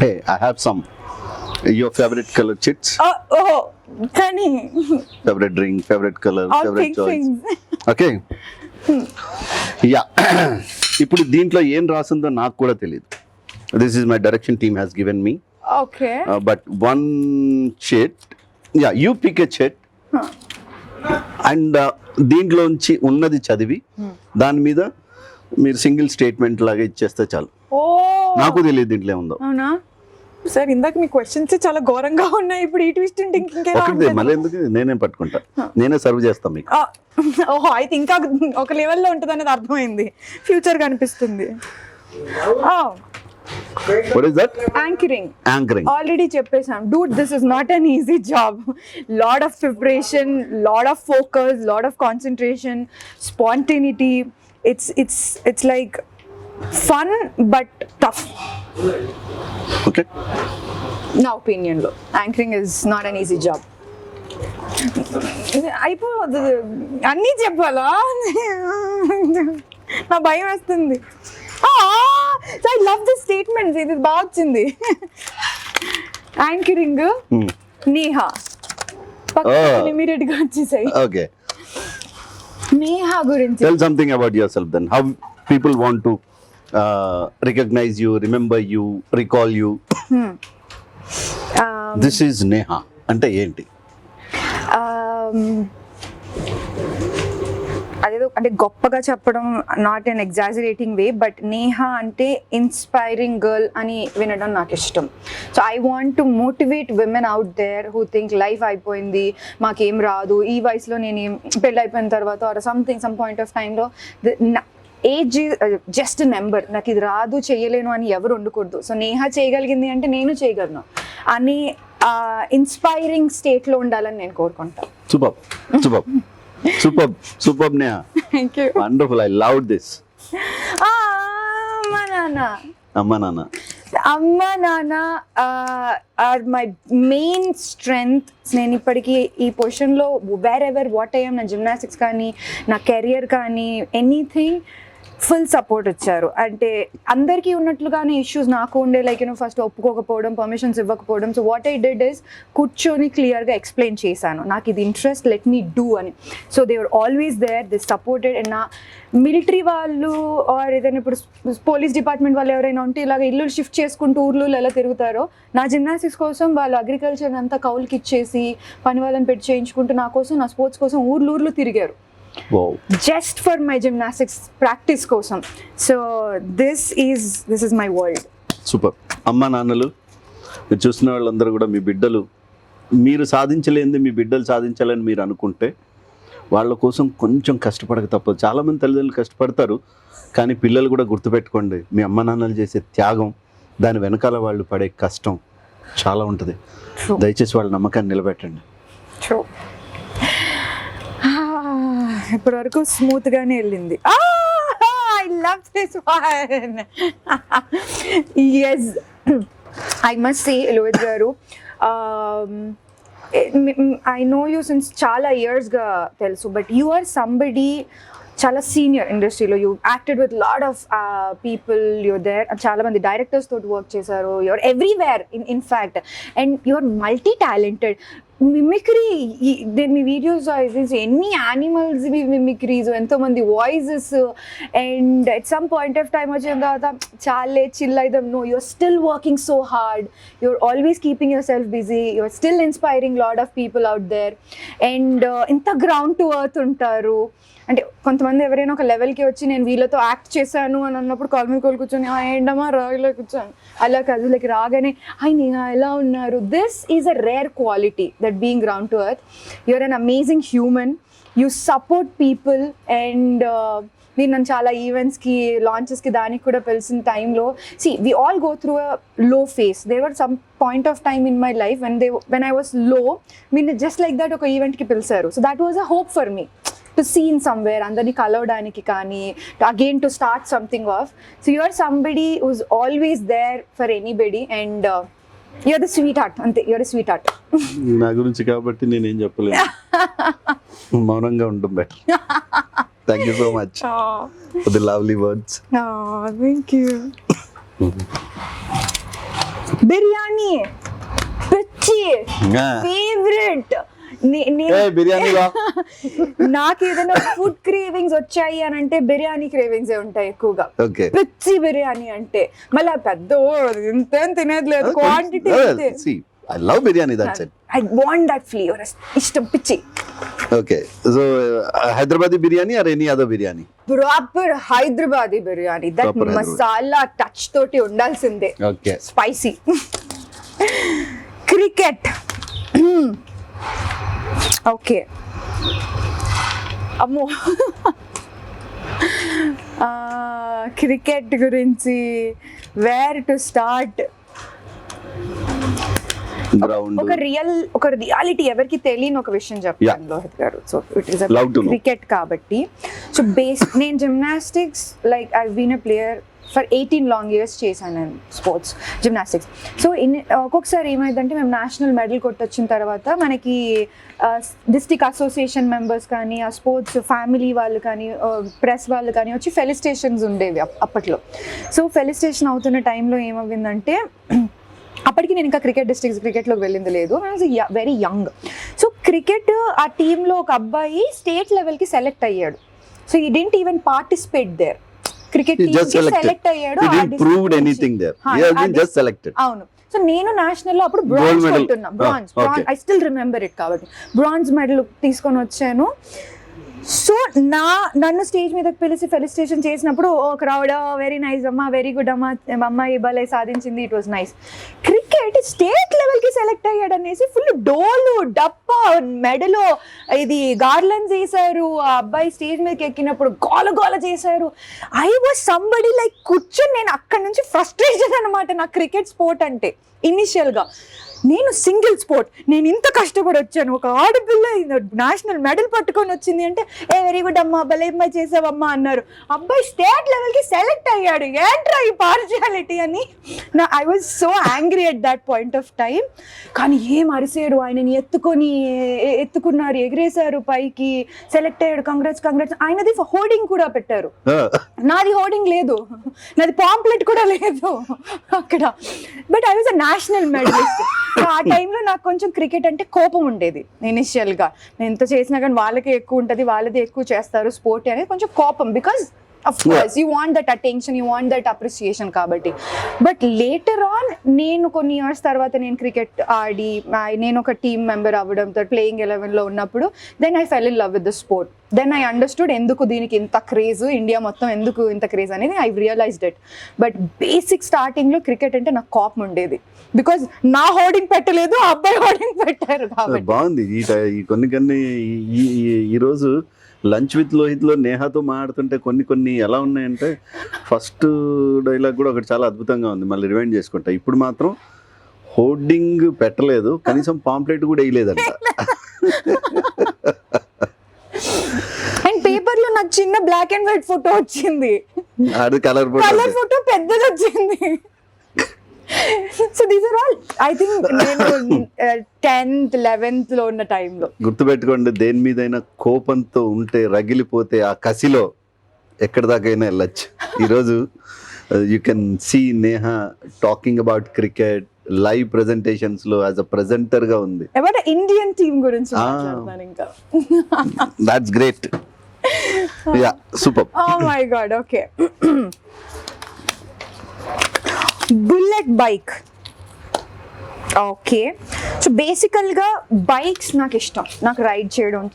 Hey, I have some. Your favorite color chits? Oh, కానీ Favorite drink, favorite color, all favorite pink choice. things. Okay ya ఇప్పుడు దీంట్లో ఏం రాసిందో నాకు కూడా తెలియదు. This is my direction team has given me Okay. But one shade ya you pick a shade and దీంట్లోంచి ఉన్నది చదివి దాని మీద మీరు సింగిల్ స్టేట్మెంట్ లాగా ఇచ్చేస్తే చాలు. Oh. నాకు తెలియదు దీంట్లో ఏముందో. అవునా సార్, ఇందాక మీ క్వశ్చన్స్ చాలా ఘోరంగా ఉన్నాయి, ఇప్పుడు ఈ ట్విస్ట్ ఉంటే ఇంకెలా ఒకటి ఉంటుంది? మళ్ళీ ఎందుకు, నేనే పట్టుకుంటా, నేనే సర్వ్ చేస్తాను మీకు. ఓహో, అయితే ఇంకా ఒక లెవెల్లో ఉంటుంది అనేది అర్థమైంది, ఫ్యూచర్ కనిపిస్తుంది. What is that? Anchoring Anchoring. Already చెప్పేసాం Dude, this is not an easy job. Lot of preparation, lot of focus, lot of concentration, spontaneity. It's like fun but tough. Okay. నా ఒపీనియన్లో anchoring is not an easy job. అయిపోదు, అన్నీ చెప్పాలా? నా భయం వేస్తుంది. I love this statements, ఇది బాగా వచ్చింది. యాంకరింగ్ నేహా పక్కన ఇమీడియట్ గా వచ్చేసాయి. Okay. నేహా గురించి Tell something about yourself then. How people want to recognize you, remember you, recall you. This is Neha. అంటే ఏంటి? అదేదో అంటే గొప్పగా చెప్పడం, not an exaggerating way, but Neha అంటే ఇన్స్పైరింగ్ గర్ల్ అని వినడం నాకు ఇష్టం. So I want to motivate women out there who think life అయిపోయింది, మాకేం రాదు, ఈ వయసులో నేను పెళ్ళి అయిపోయిన తర్వాత or something some point of టైంలో ఏజ్ జస్ట్ నెంబర్, నాకు ఇది రాదు చేయలేను అని ఎవరు ఉండకూడదు. సో నేహా చేయగలిగింది అంటే నేను చేయగలను అని ఇన్స్పైరింగ్ స్టేట్లో ఉండాలని నేను కోరుకుంటాను. Superb Neha. Thank you. Wonderful. I loved this. అమ్మా నాన్న అమ్మ నాన్న ఆర్ మై మెయిన్ స్ట్రెంగ్త్. నేను ఇప్పటికీ ఈ పొజిషన్లో వేర్ ఎవర్ వాట్ అయ్యాం, నా జిమ్నాస్టిక్స్ కానీ నా కెరియర్ కానీ ఎనీథింగ్ ఫుల్ సపోర్ట్ ఇచ్చారు. అంటే అందరికీ ఉన్నట్లుగానే ఇష్యూస్ నాకు ఉండే, లైక్ ఫస్ట్ ఒప్పుకోకపోవడం, పర్మిషన్స్ ఇవ్వకపోవడం. So what I did is కూర్చొని క్లియర్గా ఎక్స్ప్లెయిన్ చేశాను, నాకు ఇది ఇంట్రెస్ట్, లెట్ మీ డూ అని. So they are always there, they supported. And నా మిలిటరీ వాళ్ళు ఆర్ ఏదైనా ఇప్పుడు పోలీస్ డిపార్ట్మెంట్ వాళ్ళు ఎవరైనా ఉంటే ఇలాగ ఇల్లు షిఫ్ట్ చేసుకుంటూ ఊర్లు ఎలా తిరుగుతారో, నా జిమ్నాస్టిక్స్ కోసం వాళ్ళు అగ్రికల్చర్ అంతా కౌలుకి ఇచ్చేసి పని వాళ్ళని పెట్టి చేయించుకుంటూ నా కోసం, నా స్పోర్ట్స్ కోసం ఊర్లు తిరిగారు. Wow. Just for my gymnastics practice kosam. So this is my world. Super. అమ్మ నాన్నలు, మీరు చూసిన వాళ్ళందరూ కూడా మీ బిడ్డలు, మీరు సాధించలేనిది మీ బిడ్డలు సాధించాలని మీరు అనుకుంటే వాళ్ళ కోసం కొంచెం కష్టపడక తప్పదు. చాలామంది తల్లిదండ్రులు కష్టపడతారు, కానీ పిల్లలు కూడా గుర్తుపెట్టుకోండి, మీ అమ్మ నాన్నలు చేసే త్యాగం, దాని వెనకాల వాళ్ళు పడే కష్టం చాలా ఉంటుంది. దయచేసి వాళ్ళ నమ్మకాన్ని నిలబెట్టండి. True. ఇప్పటి వరకు స్మూత్ గానే వెళ్ళింది. I love this one. Yes, I must say Lohith garu, I know you since చాలా ఇయర్స్గా తెలుసు, బట్ యు ఆర్ సంబడి చాలా సీనియర్ ఇండస్ట్రీలో. You acted with lot of people, you're there, చాలా మంది డైరెక్టర్స్ తోటి వర్క్ చేశారు, you're everywhere in fact, and you're multi talented. Mimicry, నేను మీ వీడియోస్ ఎన్ని యానిమల్స్ మిమిక్రీస్, ఎంతోమంది voices, and at some point of time వచ్చిన తర్వాత చాలే chill అయిదాం. No, you're still working so hard, you're always keeping your self busy, you're still inspiring lot of people out there. And ఇంత ground to earth ఉంటారు. అంటే కొంతమంది ఎవరైనా ఒక లెవెల్కి వచ్చి నేను వీళ్ళతో యాక్ట్ చేశాను అని అన్నప్పుడు కాల్ మీద కాల్ కూర్చొని ఏంటమ్మా రాగిలో కూర్చొని, అలా కాదు, లైక్ రాగానే హాయ్ నేహా ఎలా ఉన్నారు. This is a rare quality, that being ground to earth. You're an amazing human, you support people. And మీరు నన్ను చాలా ఈవెంట్స్కి, లాంచెస్కి, దానికి కూడా పిలిచిన టైంలో, see we all go through a low phase. There were some point of time in my life when I was low, మీరు జస్ట్ లైక్ దట్ ఒక ఈవెంట్కి పిలిచారు. So that was a hope for me to see in somewhere, అందరినీ కలవడానికి కానీ, again to start something off. So you are somebody who's always there for anybody, and you're the sweetheart. ante, you're a sweetheart. నా గురించి కాబట్టి నేనేం చెప్పలేను, మౌనంగా ఉండడం better. Thank you so much for the lovely words. Oh, thank you. Biryani పిచ్చి favourite. Biryani నాకు ఏదైనా ఫుడ్ క్రేవింగ్స్ వచ్చాయి అని అంటే బిర్యానీ క్రేవింగ్స్ ఉంటాయి ఎక్కువగా. ఓకే, పిచ్చి బిర్యానీ అంటే మళ్ళీ పెద్ద ఇంతేం తినేది లేదు, quantity. I love biryani, that's it. I want that flavour, ఇష్టం పిచ్చి. Okay, so Hyderabadi biryani or any other biryani? Proper Hyderabadi biryani, that masala touch తోటి ఉండాల్సిందే. Okay, spicy. క్రికెట్. ఓకే, అమ్మో క్రికెట్ గురించి వేర్ టు స్టార్ట్. గ్రౌండ్ ఒక రియాలిటీ ఎవరికి తెలియని ఒక విషయం చెప్తాను Lohith garu. So it is cricket కాబట్టి. సో నేను gymnastics, like I been a player for 18 long years చేశాను నేను స్పోర్ట్స్ జిమ్నాస్టిక్స్. సో ఒక్కొక్కసారి ఏమైందంటే మేము నేషనల్ మెడల్ కొట్టొచ్చిన తర్వాత మనకి డిస్ట్రిక్ట్ అసోసియేషన్ మెంబర్స్ కానీ, ఆ స్పోర్ట్స్ ఫ్యామిలీ వాళ్ళు కానీ, ప్రెస్ వాళ్ళు కానీ వచ్చి ఫెలిసిటేషన్స్ ఉండేవి అప్పట్లో. సో ఫెలిసిటేషన్ అవుతున్న టైంలో ఏమవుతుందంటే, అప్పటికి నేను ఇంకా క్రికెట్లోకి వెళ్ళింది లేదు, వెరీ యంగ్. సో క్రికెట్ ఆ టీంలో ఒక అబ్బాయి స్టేట్ లెవెల్కి సెలెక్ట్ అయ్యాడు. So he didn't even participate there. Cricket select అయ్యాడు. అవును. సో నేను నేషనల్ లో అప్పుడు బ్రాంజ్ కొట్టున్నా. Bronze I still remember it. కాబట్టి బ్రాంజ్ మెడల్ తీసుకొని వచ్చాను. సో నన్ను స్టేజ్ మీదకి పిలిచి ఫెలిసిటేషన్ చేసినప్పుడు ఓ క్రౌడ్, వెరీ నైస్ అమ్మా, వెరీ గుడ్ అమ్మా, అమ్మాయి భలే సాధించింది, it was nice. Cricket state లెవెల్కి సెలెక్ట్ అయ్యాడు అనేసి ఫుల్ డోలు డప్పా మెడలో ఇది గార్లెన్స్ వేశారు. ఆ అబ్బాయి స్టేజ్ మీదకి ఎక్కినప్పుడు గోల చేశారు. ఐ వాజ్ సంబడి లైక్ కూర్చొని, నేను అక్కడ నుంచి ఫ్రస్ట్రేషన్ అనమాట. నాకు క్రికెట్ స్పోర్ట్ అంటే ఇనిషియల్గా నేను సింగిల్ స్పోర్ట్, నేను ఇంత కష్టపడి వచ్చాను, ఒక ఆడపిల్ల నేషనల్ మెడల్ పట్టుకొని వచ్చింది అంటే వెరీ గుడ్ అమ్మా, భలే అమ్మాయి చేసావమ్మా అన్నారు. అబ్బాయి స్టేట్ లెవెల్కి సెలెక్ట్ అయ్యాడు, ఏంట్రా ఈ పార్షియాలిటీ అని. I was so angry at that point of time. కానీ ఏం అరిసారు, ఆయనని ఎత్తుకున్నారు, ఎగిరేశారు పైకి, సెలెక్ట్ అయ్యాడు, కంగ్రాట్స్. ఆయనది హోర్డింగ్ కూడా పెట్టారు, నాది హోర్డింగ్ లేదు, నాది పాంప్లెట్ కూడా లేదు అక్కడ. But I was a national medalist. ఆ టైంలో నాకు కొంచెం క్రికెట్ అంటే కోపం ఉండేది ఇనిషియల్గా. నేను ఎంత చేసినా కానీ వాళ్ళకే ఎక్కువ ఉంటుంది, వాళ్ళది ఎక్కువ చేస్తారు స్పోర్ట్ అనేది కొంచెం కోపం. Because of course you want that attention, you want that appreciation కాబట్టి. బట్ లేటర్ ఆన్ నేను కొన్ని ఇయర్స్ తర్వాత నేను క్రికెట్ ఆడి నేను ఒక టీమ్ మెంబర్ అవ్వడంతో ప్లేయింగ్ 11లో ఉన్నప్పుడు then I fell in love with the sport. Then I understood ఎందుకు దీనికి ఇంత క్రేజ్, ఇండియా మొత్తం ఎందుకు ఇంత క్రేజ్ అనేది I realised it. But basic స్టార్టింగ్లో క్రికెట్ అంటే నాకు కోపం ఉండేది, బికాజ్ నా హోర్డింగ్ పెట్టలేదు, ఆ అబ్బాయి హోర్డింగ్ పెట్టారు కాబట్టి. బాగుంది ఈ కొన్ని ఈరోజు లంచ్ విత్ లోహిత్లో నేహాతో మాట్లాడుతుంటే కొన్ని ఎలా ఉన్నాయంటే, ఫస్ట్ డైలాగ్ కూడా ఒకటి చాలా అద్భుతంగా ఉంది, మళ్ళీ రివైండ్ చేసుకుంటా. ఇప్పుడు మాత్రం హోర్డింగ్ పెట్టలేదు, కనీసం పాంప్లెట్ కూడా వేయలేదంట. అండ్ పేపర్లో నాకు చిన్న బ్లాక్ అండ్ వైట్ ఫోటో వచ్చింది, అది కలర్ ఫోటో పెద్దది వచ్చింది. So these are all I think నేను 10th 11th లో ఉన్న టైంలో. గుర్తుపెట్టుకోండి, దేని మీదైనా కోపంతో ఉంటే, రగిలిపోతే ఆ కసిలో ఎక్కడి దాకైనా వెళ్ళచ్చు. ఈరోజు you can see Neha talking about cricket live presentations లో యాజ్ అ ప్రెజెంటర్ గా ఉంది. అబౌట్ ఇండియన్ టీమ్ గురించి మాట్లాడతాను ఇంకా. That's great. Yeah, super. Oh my god. Okay, bullet bike. Okay, so బేసికల్గా బైక్స్ నాకు ఇష్టం, నాకు రైడ్ చేయడం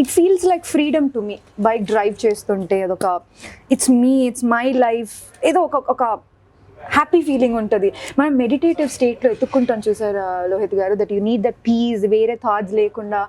it feels like freedom to me. Bike drive చేస్తుంటే అదొక ఇట్స్ మై లైఫ్, ఏదో ఒక హ్యాపీ ఫీలింగ్ ఉంటుంది. మనం మెడిటేటివ్ స్టేట్లో ఎత్తుక్కుంటాం చూసారు Lohith garu, that you need that peace, వేరే థాట్స్ లేకుండా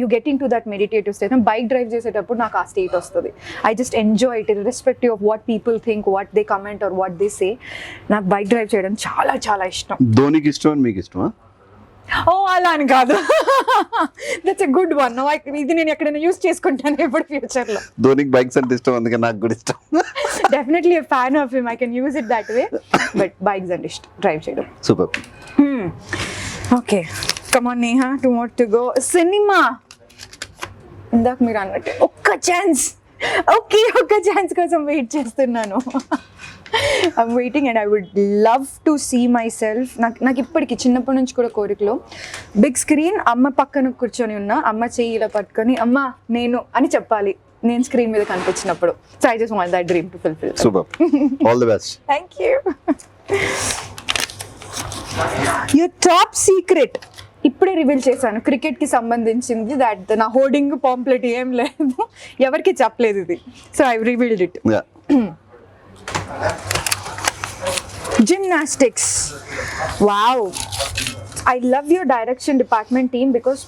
you get into that meditative state. Bike drive చేసేటప్పుడు నాకు ఆ స్టేట్ వస్తుంది. I just enjoy it irrespective of what people think, what they comment or what they say. నాకు bike drive చేయడం చాలా చాలా ఇష్టం. ధోనికి ఇష్టం అని మీకు ఇష్టమా? ఓ అలా అని కాదు, దట్స్ ఎ గుడ్ వన్. ఇది నేను ఎక్కడైనా యూస్ చేసుకుంటాను ఇప్పుడు ఫ్యూచర్ లో. ధోనికి బైక్స్ అంటే ఇష్టం, అందుకే నాకు కూడా ఇష్టం. Definitely a fan of him, I can use it that way. But bikes అంటే ఇష్టం, డ్రైవ్ చేయడం. Super. Okay, come on Neha, 2 more to go. Cinema ఇందాక మీరు అన్నట్టు ఒక్క ఛాన్స్ కోసం వెయిట్ చేస్తున్నాను. I'm waiting and I would love to see my self. నాకు ఇప్పటికి చిన్నప్పటి నుంచి కూడా కోరికలో బిగ్ స్క్రీన్ అమ్మ పక్కన కూర్చొని ఉన్నా, అమ్మ చెయ్యి ఇలా పట్టుకొని అమ్మ నేను అని చెప్పాలి నేను స్క్రీన్ మీద కనిపించినప్పుడు. So I just want that dream to fulfil. Super, all the best. Thank you. Your top secret ఇప్పుడే రివీల్ చేశాను, క్రికెట్కి సంబంధించింది. దట్ నా హోర్డింగ్ పాంప్లెట్ ఏం లేదు, ఎవరికి చెప్పలేదు ఇది. So I revealed it. Gymnastics. Wow, I love your direction department team because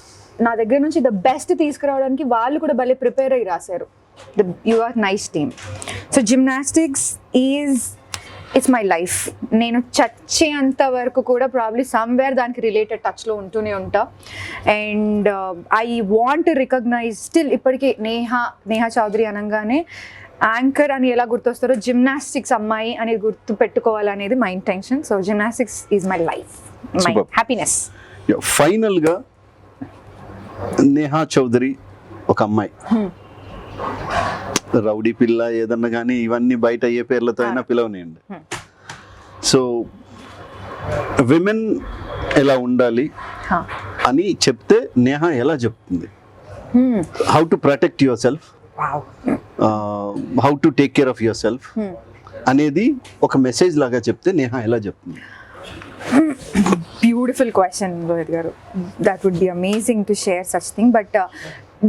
నా దగ్గర నుంచి ద బెస్ట్ తీసుకురావడానికి వాళ్ళు కూడా భలే ప్రిపేర్ అయ్యి రాశారు. You are nice team. So gymnastics it's my life. నేను చచ్చేంత వరకు కూడా ప్రాబ్లీ సమ్వేర్ దానికి రిలేటెడ్ టచ్లో ఉంటూనే ఉంటా. And I want to recognise still ఇప్పటికీ నేహా చౌదరి అనగానే యాంకర్ అని ఎలా గుర్తొస్తారో జిమ్నాస్టిక్స్ అమ్మాయి అని గుర్తు పెట్టుకోవాలనేది my intention. So gymnastics is my life, my happiness. ఫైనల్గా నేహా చౌదరి ఒక అమ్మాయి, రౌడీ పిల్ల ఏదన్నా కానీ ఇవన్నీ బయట ఏ పేర్లతో అయినా పిలవనియండి. సో విమెన్ ఎలా ఉండాలి అని చెప్తే నేహా ఎలా చెప్తుంది? How to protect your self, how to take care of your self అనేది ఒక మెసేజ్ లాగా చెప్తే నేహా ఎలా చెప్తుంది? Beautiful question Rohith garu. That would be amazing to share such thing. But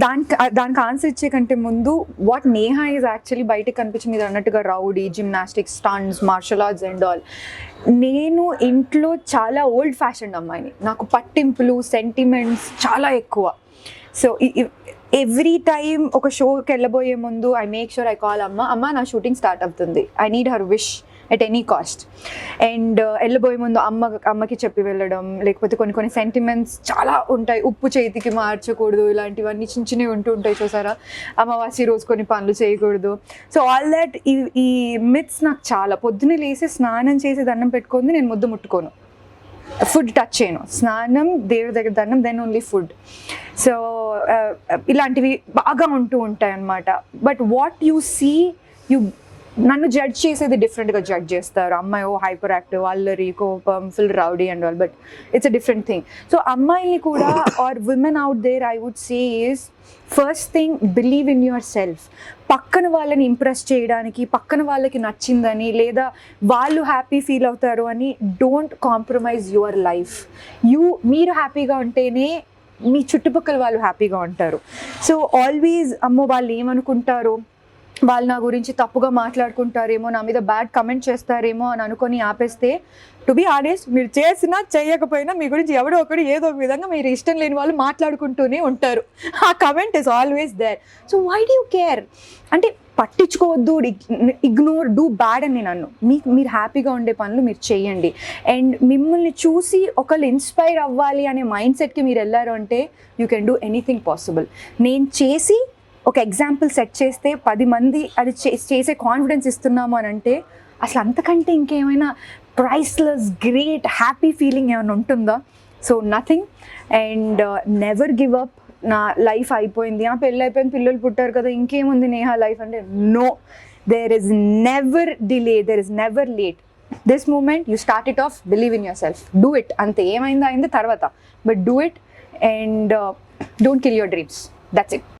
దానికి ఆన్సర్ ఇచ్చే కంటే ముందు వాట్ నేహా ఈజ్ యాక్చువల్లీ బయటకు కనిపించింది మీరు అన్నట్టుగా rowdy, gymnastics, stunts, martial arts and all. నేను ఇంట్లో చాలా ఓల్డ్ ఫ్యాషన్ అమ్మాయిని, నాకు పట్టింపులు, సెంటిమెంట్స్ చాలా ఎక్కువ. సో ఎవ్రీ టైమ్ ఒక షోకి వెళ్ళబోయే ముందు I make sure I call అమ్మ నా షూటింగ్ స్టార్ట్ అవుతుంది, I need her wish at any cost. And వెళ్ళబోయే ముందు అమ్మకి చెప్పి వెళ్ళడం, లేకపోతే కొన్ని సెంటిమెంట్స్ చాలా ఉంటాయి. ఉప్పు చేతికి మార్చకూడదు, ఇలాంటివన్నీ చిన్నవి ఉంటూ ఉంటాయి చూసారా. అమావాస్య రోజు కొన్ని పనులు చేయకూడదు. సో ఆల్ దట్ ఈ మిత్స్ నాకు చాలా. పొద్దున్నే లేసి స్నానం చేసి దండం పెట్టుకుంది, నేను ముద్దు ముట్టుకోను, ఫుడ్ టచ్ చేయను, స్నానం, దేవుడి దగ్గర దండం, దెన్ ఓన్లీ ఫుడ్. సో ఇలాంటివి బాగా ఉంటూ ఉంటాయి అన్నమాట. బట్ వాట్ యూ సీ, నన్ను జడ్జ్ చేసేది డిఫరెంట్గా జడ్జ్ చేస్తారు. అమ్మాయి హైపర్ యాక్టివ్, అల్లరి, కోపం, full rowdy and all, but it's a different thing. So అమ్మాయిని కూడా or women out there I would say is first thing believe in your self. పక్కన వాళ్ళని ఇంప్రెస్ చేయడానికి, పక్కన వాళ్ళకి నచ్చిందని లేదా వాళ్ళు హ్యాపీ ఫీల్ అవుతారు అని డోంట్ కాంప్రమైజ్ యువర్ లైఫ్. మీరు హ్యాపీగా ఉంటేనే మీ చుట్టుపక్కల వాళ్ళు హ్యాపీగా ఉంటారు. సో ఆల్వేస్ అమ్మో వాళ్ళు ఏమనుకుంటారో, వాళ్ళు నా గురించి తప్పుగా మాట్లాడుకుంటారేమో, నా మీద బ్యాడ్ కమెంట్ చేస్తారేమో అని అనుకొని ఆపేస్తే, టు బీ ఆనెస్ట్, మీరు చేసినా చేయకపోయినా మీ గురించి ఎవడో ఒకడు ఏదో ఒక విధంగా మీరు ఇష్టం లేని వాళ్ళు మాట్లాడుకుంటూనే ఉంటారు. ఆ comment is always there. So why do you care? అంటే పట్టించుకోవద్దు, ఇగ్నోర్, డూ బ్యాడ్ అని నన్ను. మీరు హ్యాపీగా ఉండే పనులు మీరు చేయండి. అండ్ మిమ్మల్ని చూసి ఒకళ్ళు ఇన్స్పైర్ అవ్వాలి అనే మైండ్ సెట్కి మీరు వెళ్ళారు అంటే you can do anything possible. నేను చేసి ఒక ఎగ్జాంపుల్ సెట్ చేస్తే 10 మంది అది చేసే కాన్ఫిడెన్స్ ఇస్తున్నాము అని అంటే అసలు అంతకంటే ఇంకేమైనా ప్రైస్లెస్, గ్రేట్, హ్యాపీ ఫీలింగ్ ఏమైనా ఉంటుందా? So nothing. And never give up. నా లైఫ్ అయిపోయింది, పెళ్ళి అయిపోయింది, పిల్లలు పుట్టారు కదా, ఇంకేముంది నేహా లైఫ్ అంటే, no, there is never delay, there is never late. This moment you start it off, believe in your self, do it. అంతే, ఏమైందో అయింది తర్వాత, but do it and don't kill your dreams. That's it.